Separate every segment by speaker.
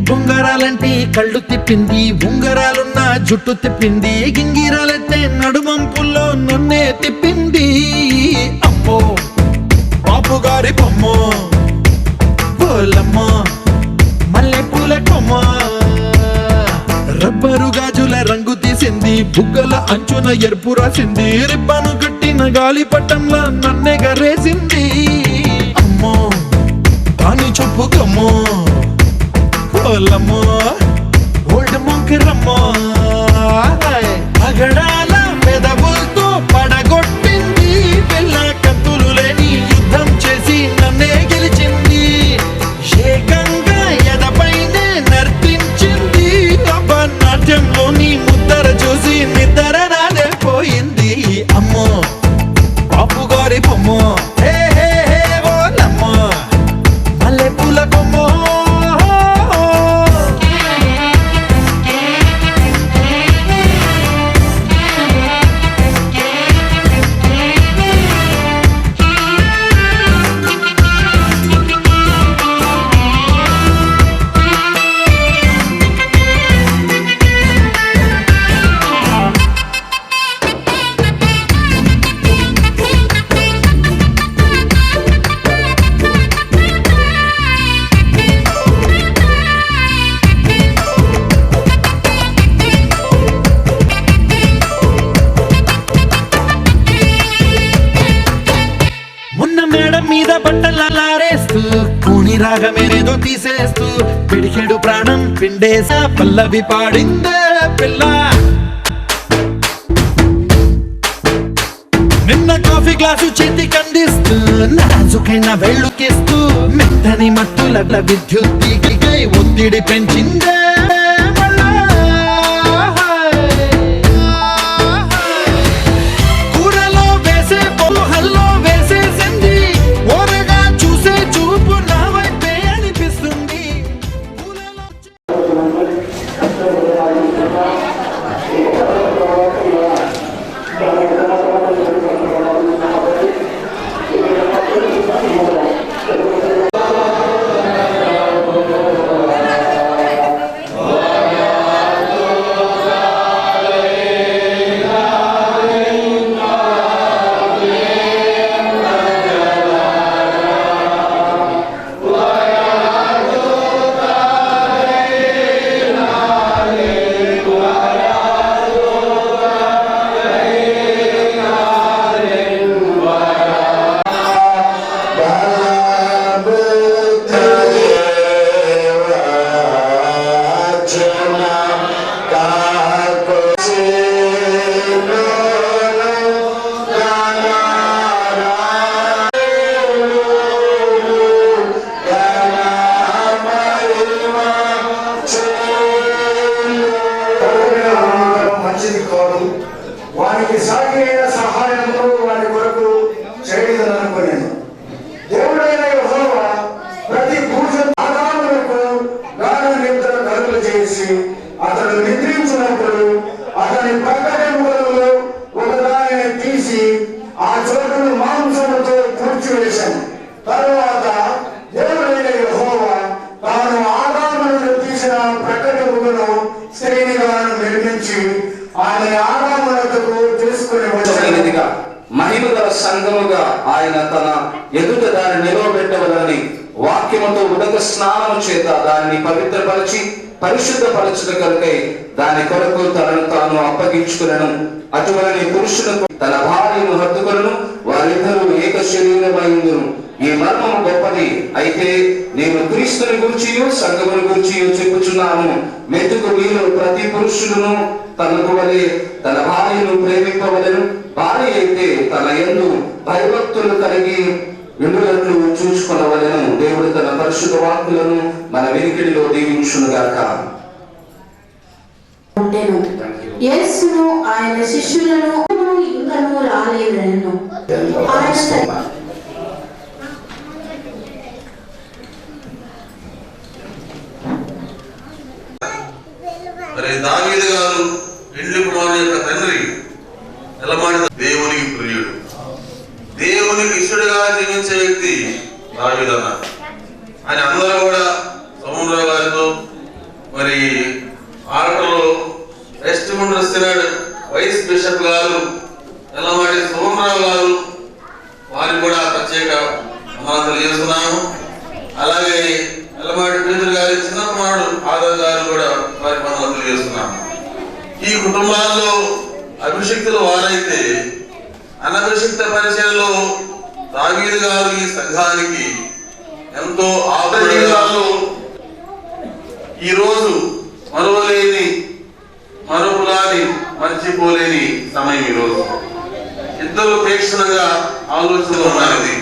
Speaker 1: బొంగరాలంటే కళ్ళు తిప్పింది, ఉంగరాలున్న జుట్టు తిప్పింది, గింగిరాలైతే నడుమంపుల్లో నన్నే తిప్పింది. అమ్మో బాబు గారి బొమ్మ, పోలమ్మ మల్లె పూల కొమ్మ, రబ్బరు గాజుల రంగు తీసింది, బుగ్గల అంచున ఎరుపు రాసింది, రిబ్బను కట్టిన గాలి పట్టంలా నన్నే గరేసింది. అమ్మో దాని చెప్పుకమ్మో, పోలమ్మో ఓల్డ్ మొంకరమ్మో, అగడాల పెదవులతో పడగొట్టింది, పిల్ల కత్తులు లేని యుద్ధం చేసి నన్నే గెలిచింది, ఏకంగా ఎదపైనే నర్తించింది, నాట్యంలోని ముద్దర చూసి నిద్ర నాదే పోయింది. అమ్మో బాపు గారి బొమ్మో, హే హే హే ఓలమ్మో మల్లె పూల కొమ్మో. మేడం మీద బట్టలారేస్తూ కూని రాగమేనేదో తీసేస్తూ పిడికెడు ప్రాణం పిండేసా పల్లవి పాడిందే పిల్ల. నిన్న కాఫీ గ్లాసు చేతి కందిస్తూ నాజుకైన వేళ్ళుకేస్తూ మెత్తని మత్తుల విద్యుత్ తీగై ఒత్తిడి పెంచిందే.
Speaker 2: వారికి సాగిన సహాయంతో వారి కొరకు చేయదనుకున్నాను. దేవుడైన యెహోవా ప్రతి పూజ ఆదామునకు గాఢ నిద్ర కలుగ చేసి అతడు నిద్రించినప్పుడు అతని పక్కనెముకలలో ఒకదానిని తీసి ఆ చోటును మాంసముతో పూడ్చివేశాను. తరువాత దేవుడైన యెహోవా తాను ఆదామును తీసిన ప్రక్కనెముకను స్త్రీనిగా నిర్మించి ఆమె ఆదామునకు తీసుకుని వచ్చినదిగా మహిమగల సంఘముగా ఆయన తన ఎదుట దాన్ని నిలవబెట్టవలని వాక్యముతో ఉదక స్నానము చేత దానిని పవిత్రపరచి పరిశుద్ధపరచుట కొరకై దాని కొరకు తనను తాను అప్పగించుకునను. అటువంటి పురుషులకు తన భార్యను హత్తుకొనును, వారిద్దరూ ఏక శరీరమైందును. ఈ మర్మము గొప్పది. అయితే నేను క్రీస్తుని గురించియు సంఘమును గురించియు చెప్పుచున్నాను. మెతుకు వీరు ప్రతి పురుషులను తనకు వలె తన భార్యను ప్రేమింపవలెను. భార్య అయితే తన యందు భయభక్తులు కలిగి వినులను చూసుకొనవలెను. దేవుడు తన పరిశుద్ధ వాక్కులను మన వినికిడిలో దీవించునుగాక.
Speaker 3: యేసును ఆయన శిష్యులను ఇంకనూ రాలేదనను.
Speaker 4: దావీదు గారు పెండ్లి కుమారుడు యొక్క తండ్రి నిలబడిన దేవునికి ప్రియుడు, దేవునికి ఇష్టడుగా జీవించే వ్యక్తి దావీదు అన్న. ఆయన అందరూ కూడా సోమరావు గారితో మరి ఆటలో వెస్ట్ ముండ్రస్తున్నాడు వైస్ బిషప్ గారు ఎల్లమాటి సోమరావు గారు, వారికి కూడా ప్రత్యేక అభినందనలు చేస్తున్నాము. అలాగే ఎల్లమాటి పేదరు గారి చిన్న కుమారుడు ఆదర్ గారు కూడా వారికి అభినందనలు చేస్తున్నాము. ఈ కుటుంబాల్లో అభిషిక్తులు వారైతే అనభిషిక్త పరిచయలో దావీదు గారు ఈ సంఘానికి ఎంతో ఆదరణీయులు. ఈరోజు మరొకలాని మర్చిపోలేని సమయం. ఈరోజు ఇద్దరు తీక్షణంగా ఆలోచనలు ఉన్నది.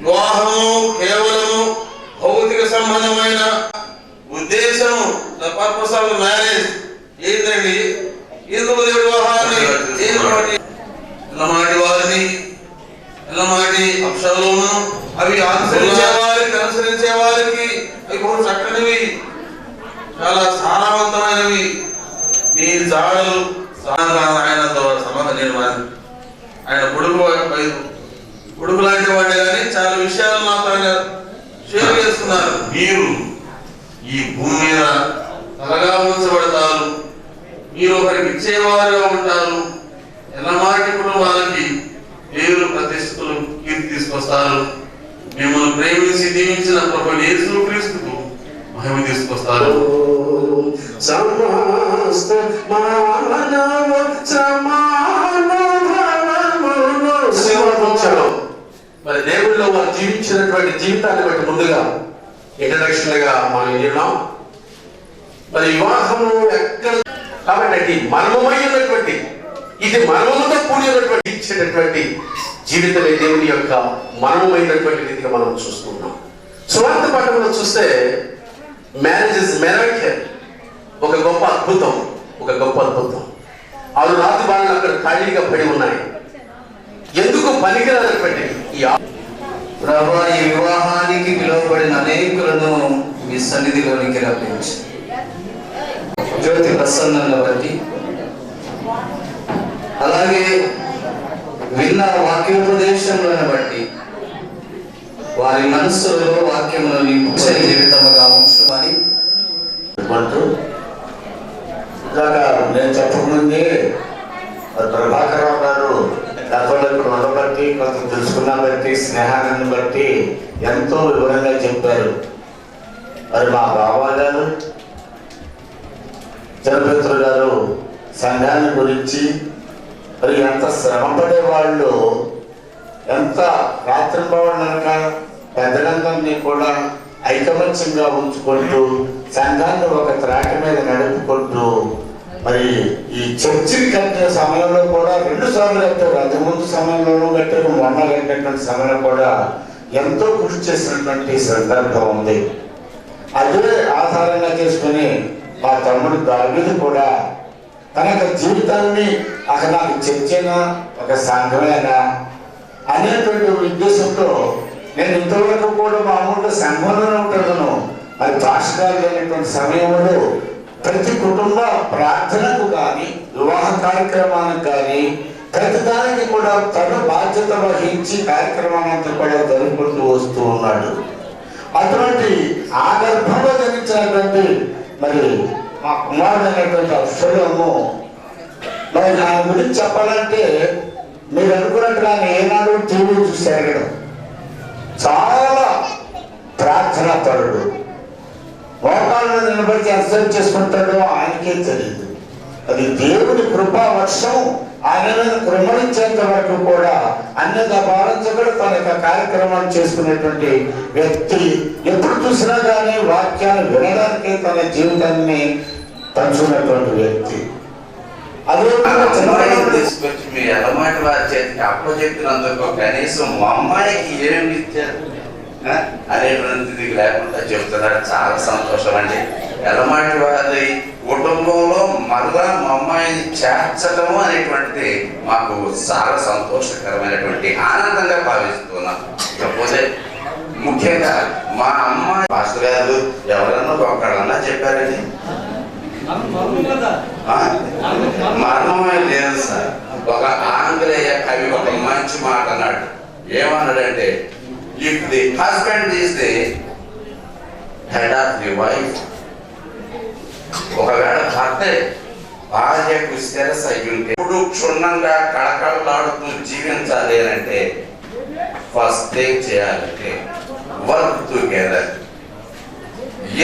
Speaker 4: వివాహము కేవలము భౌతిక సంబంధమైన ఉద్దేశం, ద పర్పస్ ఆఫ్ మ్యారేజ్ ఏంటండి? ఎందుకు వివాహాన్ని ఎల్లమాటి వారిని ఎల్లమాటి అంశాలను అవి అనుసరించే వారికి అవి కూడా చక్కనివి, చాలా సారవంతమైనవి. నీ జాడలు ఆయనతో సంబంధం ఆయన కొడుకు లాంటి వాడే కానీ చాలా విషయాలు నాతో ఆయన షేర్ చేస్తున్నారు. మీరు ఈ భూమి మీద తలగా ఉంచబడతారు, మీరు ఒకరికి ఇచ్చేవారుగా ఉంటారు. ఎల్లమాటి కుటుంబాలకి పేరు ప్రతిష్టలు కీర్తి తీసుకొస్తారు. మిమ్మల్ని ప్రేమించి దీవించిన ప్రభువు యేసుక్రీస్తుకు మహిమ తీసుకొస్తారు. మరి దేవుళ్ళలో వారు జీవించినటువంటి జీవితాన్ని బట్టి ముందుగా ఇంట్రడక్షన్ గా మనం విన్నాం. మరి వివాహము ఎక్కడ కాబట్టి మర్మమైనటువంటి, ఇది మర్మముతో కూడినటువంటి ఇచ్చినటువంటి జీవితమే దేవుని యొక్క మర్మమైనటువంటి రీతిగా మనం చూస్తున్నాం. సువార్త పట్టణంలో చూస్తే మ్యారేజ్ ఇస్ మిరాకిల్, ఒక గొప్ప అద్భుతం, ఒక గొప్ప అద్భుతం. ఆరు రాత్రి బాణాలు అక్కడ ఖాళీగా పడి ఉన్నాయి. ఎందుకు పనికిరానటువంటి
Speaker 5: ప్రభువా, ఈ వివాహానికి పిలువబడిన అనేకులను మీ సన్నిధిలోనికి రప్పించి జ్యోతి ప్రసన్నను బట్టి, అలాగే విన్న వాక్యోపదేశములను బట్టి వారి మనస్సులో వాక్యమును నిత్య జీవితముగా ఉంచుమని
Speaker 2: నేను చెప్పకముందే ప్రభాకరరావు గారు గతంలో ఉండబట్టి, కొంత తెలుసుకున్న బట్టి, స్నేహాన్ని బట్టి ఎంతో వివరంగా చెప్పారు. మరి మా బాబా గారు చలపేత్రుడు గారు సంఘాన్ని గురించి మరి ఎంత శ్రమపడే వాళ్ళు, ఎంత రాత్రింబవనక పెద్దలందరినీ కూడా ఐకమత్యంగా ఉంచుకుంటూ సంఘాన్ని ఒక త్రాటి మీద నడుపుకుంటూ మరి ఈ చర్చిని కట్టిన సమయంలో కూడా 2 సార్లు కట్టారు. అంతకుముందు సమయంలోనూ కట్టారు, మొన్న కట్టినటువంటి సమయంలో కూడా ఎంతో కృషి చేసినటువంటి సందర్భం ఉంది. అదే ఆధారంగా చేసుకుని మా తమ్ముడు దావీదు కూడా తన యొక్క జీవితాన్ని అక్కడ నాకు చర్చైనా ఒక సంఘమేనా అనేటువంటి ఉద్దేశంతో నేను ఇంతవరకు కూడా మామూలుగా సంఘంలోనే ఉంటాను. మరి భాషగాలు లేనటువంటి సమయంలో ప్రతి కుటుంబ ప్రార్థనకు కానీ, వివాహ కార్యక్రమానికి కానీ, ప్రతి దానికి కూడా తను బాధ్యత వహించి కార్యక్రమాన్ని కూడా జరుపుకుంటూ వస్తూ ఉన్నాడు. అటువంటి ఆ గర్భంలో జరించినటువంటి మరి మా కుమారుడైనటువంటి అక్షరము, మరి నా గురించి చెప్పాలంటే మీరు అనుకున్నట్టుగా ఏనాడు టీవీ చూసి ఎరగడం, చాలా ప్రార్థనా పరుడు, మోకాళ్ళను నిలబడి అర్థం చేసుకుంటాడో ఆయనకే తెలియదు. అది దేవుని కృపా వర్షం ఆయన కృమరించేంత వరకు కూడా అన్యత భావించబడి తన యొక్క కార్యక్రమాన్ని చేసుకునేటువంటి వ్యక్తి. ఎప్పుడు చూసినా కానీ వాక్యాన్ని వినడానికి తన జీవితాన్ని పంచుకున్నటువంటి వ్యక్తి. అదే
Speaker 5: తీసుకొచ్చి మీ ఎల్లమాటి వారి చేతికి అప్పచెప్పినందుకు కనీసం మా అమ్మాయికి ఏమి ఇచ్చారు అనేటువంటిది లేకుండా చెప్తున్నాడు. చాలా సంతోషం అండి. ఎల్లమాటి వారి కుటుంబంలో మరలా మా అమ్మాయిని చేర్చడము అనేటువంటిది మాకు చాలా సంతోషకరమైనటువంటి ఆనందంగా భావిస్తున్నాం. ఇకపోతే ముఖ్యంగా మా అమ్మాయి పాస్టర్ గారు ఎవరన్నా ఒక్కడన్నా చెప్పారండి, మర్మమే లేదు సార్. ఒక ఆంగ్లేయ కవి ఒక మంచి మాట అన్నాడు. ఏమన్నాడంటే, if the husband is the head of the wife, ఒకవేళ భర్త భార్యకు శిరస అయ్యుంటే ఇప్పుడు క్షుణ్ణంగా కళకళలాడుతూ జీవించాలి అంటే ఫస్ట్ థింగ్ చేయాలంటే వర్క్ టుగెదర్.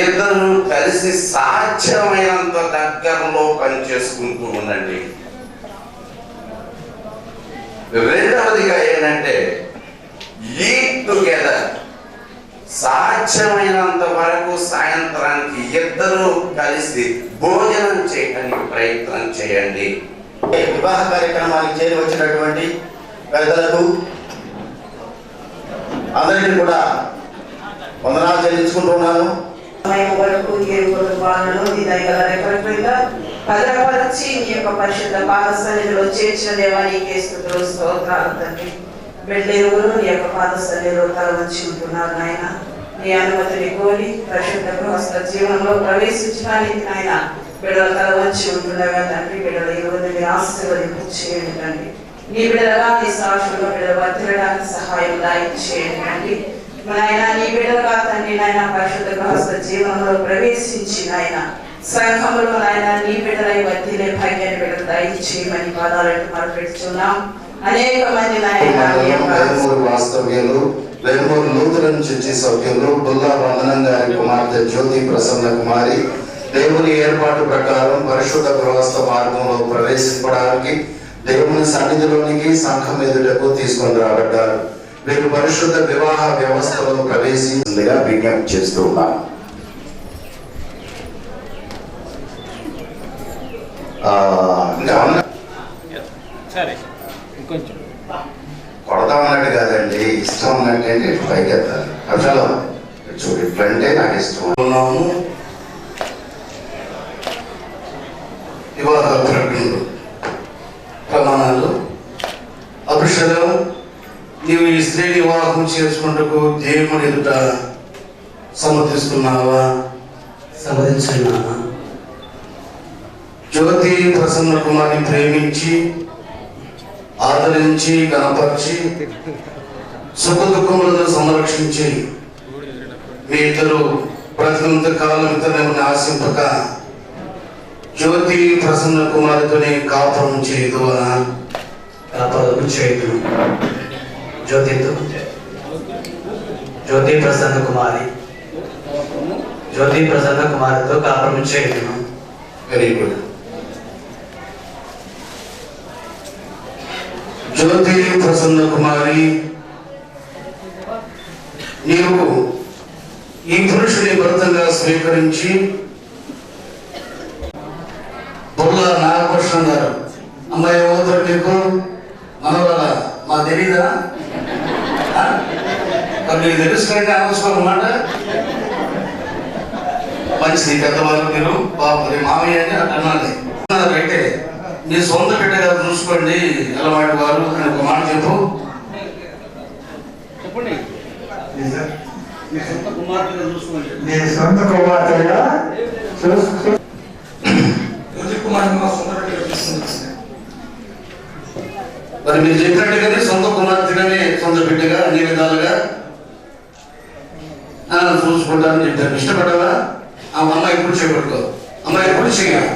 Speaker 5: ఇద్దరు కలిసి సాధ్యమైనంత దగ్గరలో పనిచేసుకుంటూ ఉండండి. రెండవదిగా ఏంటంటే ఈట్ టుగెదర్. సాధ్యమైనంత వరకు సాయంత్రానికి ఇద్దరు కలిసి భోజనం చేయడానికి ప్రయత్నం చేయండి.
Speaker 6: వివాహ కార్యక్రమానికి చేరి వచ్చినటువంటి పెద్దలకు అందరికీ కూడా వందనాలు చెల్లించుకుంటున్నాను.
Speaker 7: వరకు వాళ్ళను నీ దగ్గర రెక్కలుగా భద్రపరిచి నీ యొక్క పరిశుద్ధ పాద సన్నిధిలో చేర్చిన దేవానికి స్తుతులు స్తోత్రాలు తండ్రి. బిడ్డలు నీ యొక్క పాద సన్నిధిలో తల వంచి ఉంటున్నారు నాయన. నీ అనుమతిని కోరి పరిశుద్ధ గృహస్థ జీవనంలో ప్రవేశించడానికి నాయన బిడ్డలు తల వంచి ఉంటుండగా తండ్రి బిడ్డలు ఈ రోజు మీరు ఆశీర్వదింపు చేయండి తండ్రి. నీ బిడ్డలుగా నీ సాక్షులుగా బిడ్డలు వర్తిల్లడానికి సహాయం చేయండి తండ్రి. నాయన నీ బిడ్డలుగా తండ్రి నాయన పరిశుద్ధ గృహస్థ జీవనంలో ప్రవేశించి నాయన సంఘంలో నాయన నీ బిడ్డలై వర్తిల్లే భాగ్యాన్ని బిడ్డలు దయచేయమని పాదాలను మొరపెట్టుచున్నాం. అనేక మంది
Speaker 8: వాస్తవ్యులు వెలుమూరు లూథరన్ చర్చి సభ్యులు బుల్లా వందనం గారి కుమార్తె జ్యోతి ప్రసన్న కుమారి దేవుని ఏర్పాటు ప్రకారం పరిశుద్ధ గృహస్థ మార్గంలో ప్రవేశించడానికి దేవుని సన్నిధిలోనికి సంఘం ఎదుటకు తీసుకొని రాబడ్డారు. వీరు పరిశుద్ధ వివాహ వ్యవస్థలో ప్రవేశించిందిగా విజ్ఞప్తి చేస్తూ ఉన్నారు. కొడతామన్నట్టు కాదండి, ఇష్టం ఉన్నట్టంటే పైకి ఎత్తాలి. అసలు చూడు ఇట్లంటే నాకు ఇష్టం. ఉన్నాము వివాహ ప్రకటనలు ప్రమాణాలు. అభిషేకం నీవు ఈ స్త్రీని వివాహం చేసుకుంటూ దేవుని ఎదుట సమ్మతిస్తున్నావా?
Speaker 7: సమ్మతించున్నావా?
Speaker 8: జ్యోతి ప్రసన్న కుమారిని ప్రేమించి ఆదరించి గణపరిచి సుఖ దుఃఖములను సంరక్షించి మీ ఇద్దరు ప్రతినంత కాలం ఇతరులను ఆశింపక జ్యోతి ప్రసన్న కుమారితోనే కాపురం చేయదు
Speaker 7: కాపాడు చేయదు. జ్యోతి ప్రసన్న కుమారితో కాపురం చేయదు.
Speaker 8: Very good. జ్యోతి ప్రసన్న కుమారి, నీవు ఈ పురుషుని భర్తగా స్వీకరించి బుర్లా నాగకృష్ణ గారు అమ్మాయి అవుతాడు నీకు మనవరాల మా తెలీదా? నీకు తెలుసుకుంటే అనవసరమాట మంచిది. పెద్దవాళ్ళు మీరు బాబు మామయ్య అని అన్నది అయితే మీ సొంత బిడ్డగా చూసుకోండి అలవాటు వారు అని ఒక మాట చెప్పు.
Speaker 9: నేను సొంత కుమార్తెగా
Speaker 8: మరి మీరు చెప్పినట్టుగానే సొంత కుమార్తెగానే సొంత బిడ్డగా అన్ని విధాలుగా చూసుకుంటానని చెప్పారు. ఇష్టపడ్డావా? ఆ అమ్మాయి ఎప్పుడు చేపట్టుకో, అమ్మాయి ఎప్పుడు చేయాలి.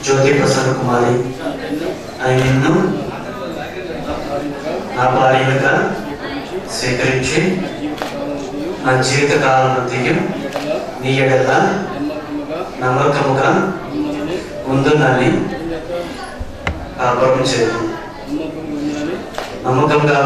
Speaker 7: జ్యోతి ప్రసన్న కుమారి, ఆయనను నా భార్యగా స్వీకరించి నా జీవిత కాలాంతయు నీ ఎడల నమ్మకముగా ఉందని కాపురం చేయదు. నమ్మకంగా